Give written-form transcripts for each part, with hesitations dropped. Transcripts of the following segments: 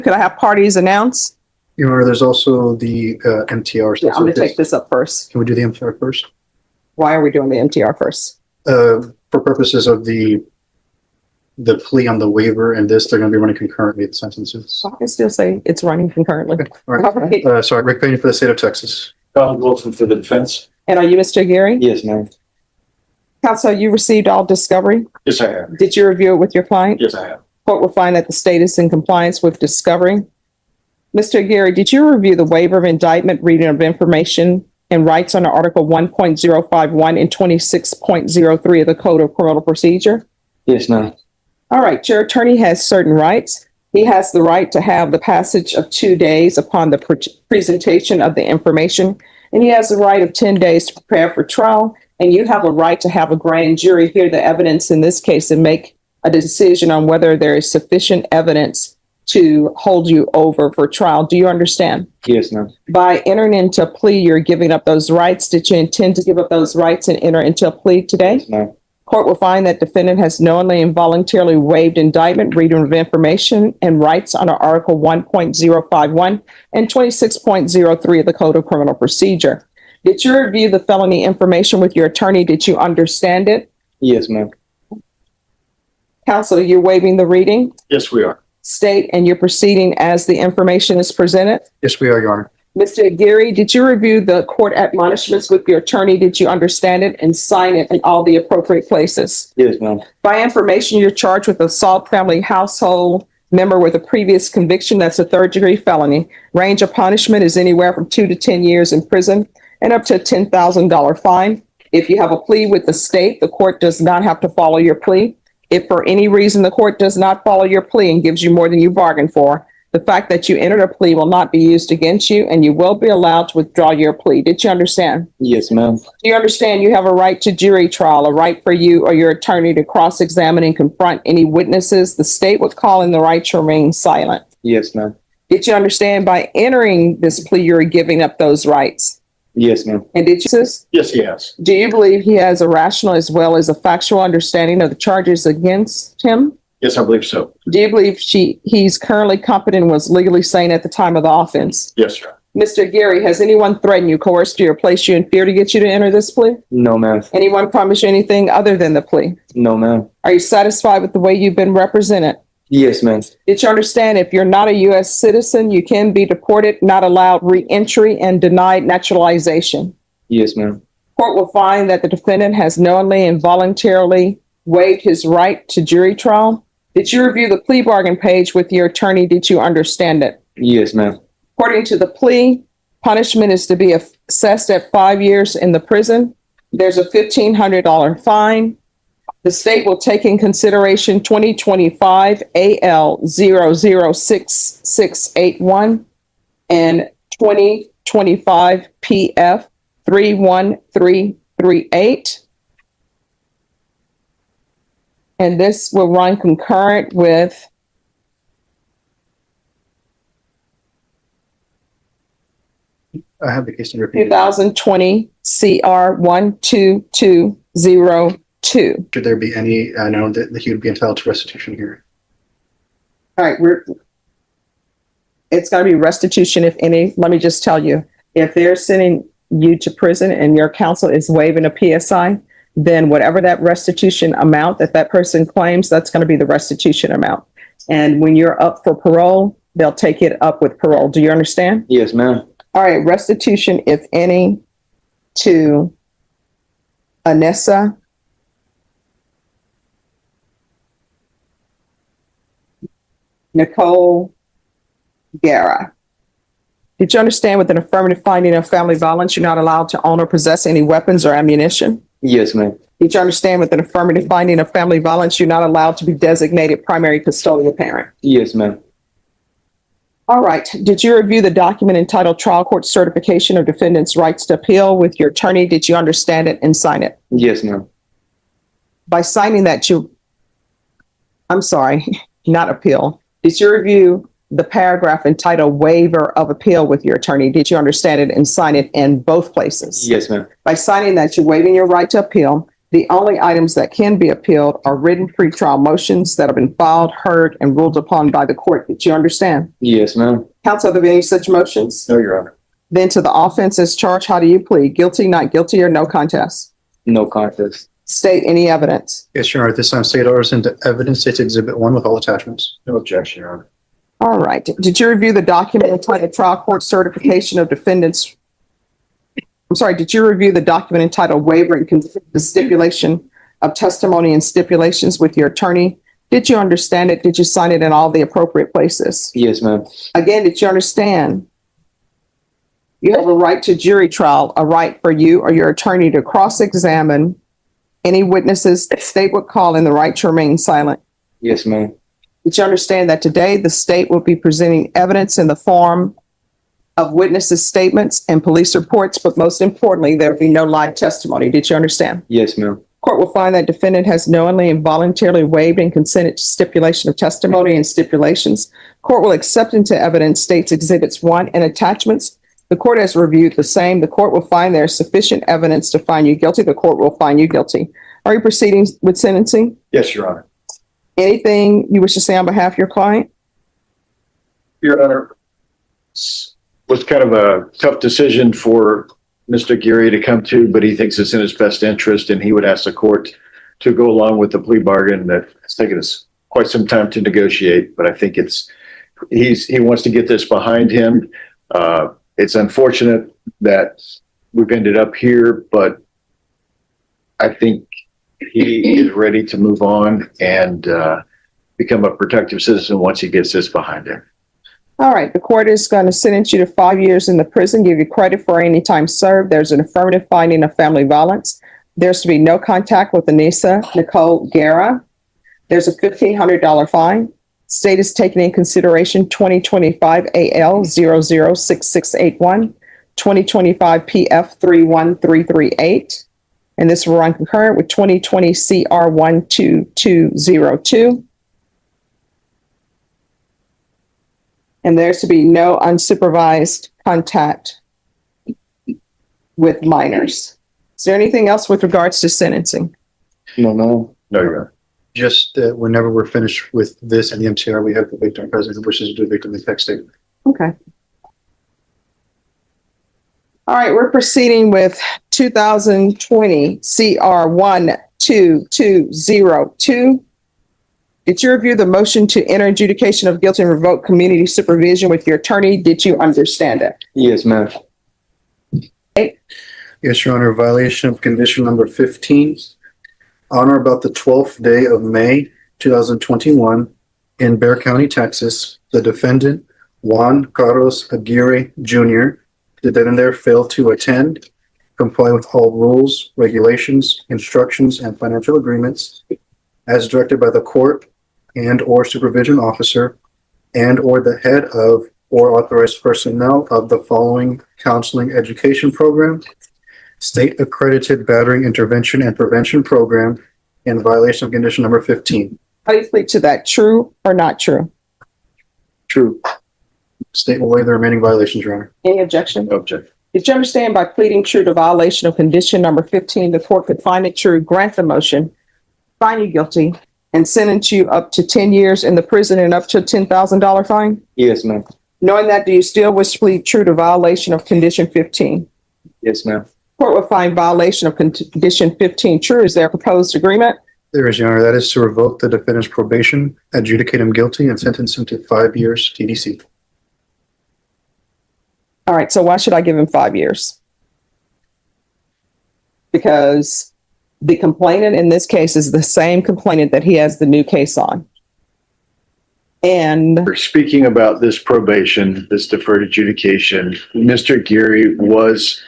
Could I have parties announced? Your Honor, there's also the MTR. Yeah, I'm going to take this up first. Can we do the MTR first? Why are we doing the MTR first? For purposes of the plea on the waiver and this, they're going to be running concurrently the sentences. I can still say it's running concurrently. Okay. All right. All right. Sorry, Rick Payne for the state of Texas. Donald Wilson for the defense. And are you Mr. Aguirre? Yes, ma'am. Counsel, you received all discovery. Yes, I have. Did you review it with your client? Yes, I have. Court will find that the state is in compliance with discovery. Mr. Aguirre, did you review the waiver of indictment, reading of information, and rights under Article 1.051 and 26.03 of the Code of Criminal Procedure? Yes, ma'am. All right, your attorney has certain rights. He has the right to have the passage of 2 days upon the presentation of the information, and he has the right of 10 days to prepare for trial, and you have a right to have a grand jury hear the evidence in this case and make a decision on whether there is sufficient evidence to hold you over for trial. Do you understand? Yes, ma'am. By entering into a plea, you're giving up those rights. Did you intend to give up those rights and enter into a plea today? Yes, ma'am. Court will find that defendant has knowingly and voluntarily waived indictment, reading of information, and rights under Article 1.051 and 26.03 of the Code of Criminal Procedure. Did you review the felony information with your attorney? Did you understand it? Yes, ma'am. Counsel, you're waiving the reading, Yes, we are. state, and you're proceeding as the information is presented. Yes, we are, Your Honor. Mr. Aguirre, did you review the court admonishments with your attorney? Did you understand it and sign it in all the appropriate places? Yes, ma'am. By information, you're charged with assault family household member with a previous conviction. That's a third-degree felony. Range of punishment is anywhere from 2 to 10 years in prison and up to a $10,000 fine. If you have a plea with the state, the court does not have to follow your plea. If for any reason the court does not follow your plea and gives you more than you bargained for, the fact that you entered a plea will not be used against you, and you will be allowed to withdraw your plea. Did you understand? Yes, ma'am. Do you understand you have a right to jury trial, a right for you or your attorney to cross-examine and confront any witnesses? The state would call in the right to remain silent. Yes, ma'am. Did you understand by entering this plea, you're giving up those rights? Yes, ma'am. And did you, Yes, he has. do you believe he has a rational as well as a factual understanding of the charges against him? Yes, I believe so. Do you believe he's currently competent and was legally sane at the time of the offense? Yes, sir. Mr. Aguirre, has anyone threatened you, coerced you, or placed you in fear to get you to enter this plea? No, ma'am. Anyone promise you anything other than the plea? No, ma'am. Are you satisfied with the way you've been represented? Yes, ma'am. Did you understand if you're not a U.S. citizen, you can be deported, not allowed re-entry, and denied naturalization? Yes, ma'am. Court will find that the defendant has knowingly and voluntarily waived his right to jury trial. Did you review the plea bargain page with your attorney? Did you understand it? Yes, ma'am. According to the plea, punishment is to be assessed at 5 years in the prison. There's a $1,500 fine. The state will take in consideration 2025 AL 006681 and 2025 PF 31338. And this will run concurrent with I have the case number. repeated. 2020 CR 12202. Should there be any, I know that he would be entitled to restitution here. All right, it's going to be restitution if any. Let me just tell you, if they're sending you to prison and your counsel is waiving a PSI, then whatever that restitution amount that person claims, that's going to be the restitution amount. And when you're up for parole, they'll take it up with parole. Do you understand? Yes, ma'am. All right, restitution, if any, to Anessa Nicole Guerra. Did you understand with an affirmative finding of family violence, you're not allowed to own or possess any weapons or ammunition? Yes, ma'am. Did you understand with an affirmative finding of family violence, you're not allowed to be designated primary custodial parent? Yes, ma'am. All right. Did you review the document entitled Trial Court Certification of Defendant's Rights to Appeal with your attorney? Did you understand it and sign it? Yes, ma'am. By signing that, I'm sorry, not appeal. Did you review the paragraph entitled Waiver of Appeal with your attorney? Did you understand it and sign it in both places? Yes, ma'am. By signing that, you're waiving your right to appeal. The only items that can be appealed are written pretrial motions that have been filed, heard, and ruled upon by the court. Did you understand? Yes, ma'am. Counsel, are there any such motions? No, Your Honor. Then to the offense as charged, how do you plead? Guilty, not guilty, or no contest? No contest. State any evidence. Yes, Your Honor. At this time, state orders into evidence. States Exhibit 1 with all attachments. No objection, Your Honor. All right. Did you review the document entitled Trial Court Certification of Defendants? I'm sorry, did you review the document entitled Waiver and the Stipulation of Testimony and Stipulations with your attorney? Did you understand it? Did you sign it in all the appropriate places? Yes, ma'am. Again, did you understand? You have a right to jury trial, a right for you or your attorney to cross-examine any witnesses the state would call, and the right to remain silent. Yes, ma'am. Did you understand that today the state will be presenting evidence in the form of witnesses' statements and police reports, but most importantly, there will be no live testimony? Did you understand? Yes, ma'am. Court will find that defendant has knowingly and voluntarily waived and consented to stipulation of testimony and stipulations. Court will accept into evidence states Exhibits 1 and attachments. The court has reviewed the same. The court will find there is sufficient evidence to find you guilty. The court will find you guilty. Are you proceeding with sentencing? Yes, Your Honor. Anything you wish to say on behalf of your client? Your Honor, was kind of a tough decision for Mr. Geary to come to, but he thinks it's in his best interest, and he would ask the court to go along with the plea bargain that has taken us quite some time to negotiate. But I think he wants to get this behind him. It's unfortunate that we've ended up here, but I think he is ready to move on and become a productive citizen once he gets this behind him. All right. The court is going to sentence you to 5 years in the prison, give you credit for any time served. There's an affirmative finding of family violence. There's to be no contact with Anissa Nicole Guerra. There's a $1,500 fine. State is taking in consideration 2025 AL 006681, 2025 PF 31338. And this will run concurrent with 2020 CR 12202. And there's to be no unsupervised contact with minors. Is there anything else with regards to sentencing? No, ma'am. No, Your Honor. Just that whenever we're finished with this and the MTR, we have the victim present who wishes to do a victim impact statement. Okay. All right, we're proceeding with 2020 CR 12202. Did you review the motion to enter adjudication of guilt and revoke community supervision with your attorney? Did you understand it? Yes, ma'am. Yes, Your Honor. Violation of condition number 15. On or about the 12th day of May, 2021, in Bexar County, Texas, the defendant, Juan Carlos Aguirre Jr., did then and there fail to attend, comply with all rules, regulations, instructions, and financial agreements as directed by the court and or supervision officer and or the head of or authorized personnel of the following counseling education program, state accredited battery intervention and prevention program, in violation of condition number 15. How do you plead to that? True or not true? True. State will waive the remaining violations, Your Honor. Any objection? No objection. Did you understand by pleading true to violation of condition number 15, the court could find it true, grant the motion, find you guilty, and sentence you up to 10 years in the prison and up to a $10,000 fine? Yes, ma'am. Knowing that, do you still wish to plead true to violation of condition 15? Yes, ma'am. Court will find violation of condition 15 true. Is there a proposed agreement? There is, Your Honor. That is to revoke the defendant's probation, adjudicate him guilty, and sentence him to 5 years TDC. All right, so why should I give him 5 years? Because the complainant in this case is the same complainant that he has the new case on. And We're speaking about this probation, this deferred adjudication. Mr. Geary was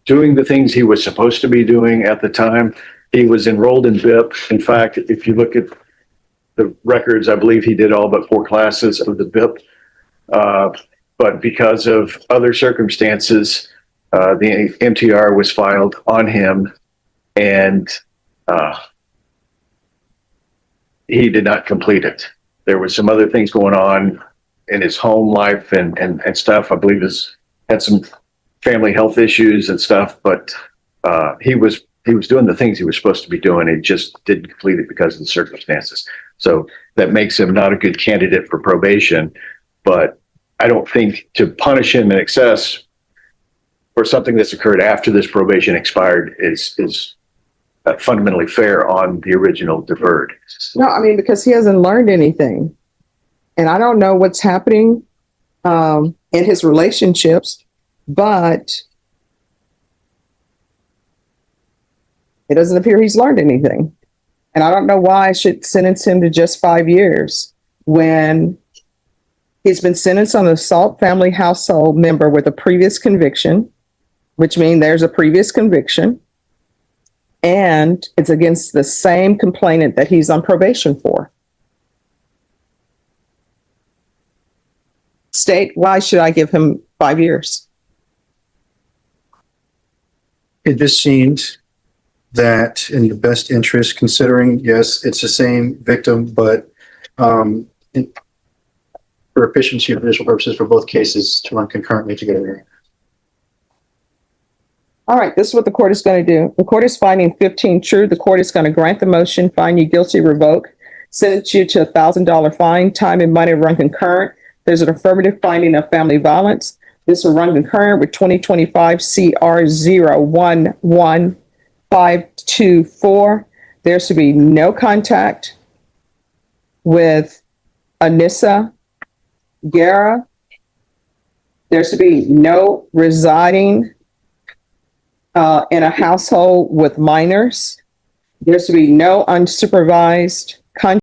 doing the things he was supposed to be doing at the time. He was enrolled in BIP. In fact, if you look at the records, I believe he did all but 4 classes of the BIP. But because of other circumstances, the MTR was filed on him, and he did not complete it. There was some other things going on in his home life and stuff. I believe had some family health issues and stuff, but he was doing the things he was supposed to be doing. He just didn't complete it because of the circumstances. So that makes him not a good candidate for probation. But I don't think to punish him in excess for something that's occurred after this probation expired is fundamentally fair on the original deferred. No, I mean, because he hasn't learned anything. And I don't know what's happening in his relationships, but it doesn't appear he's learned anything. And I don't know why I should sentence him to just 5 years when he's been sentenced on an assault family household member with a previous conviction, which means there's a previous conviction. And it's against the same complainant that he's on probation for. State, why should I give him 5 years? It just seemed that in your best interest, considering, yes, it's the same victim, but for efficiency and judicial purposes for both cases to run concurrently together. All right, this is what the court is going to do. The court is finding 15 true. The court is going to grant the motion, find you guilty, revoke, sentence you to $1,000 fine, time and money run concurrent. There's an affirmative finding of family violence. This will run concurrent with 2025 CR 011524. There should be no contact with Anissa Guerra. There should be no residing in a household with minors. There should be no unsupervised contact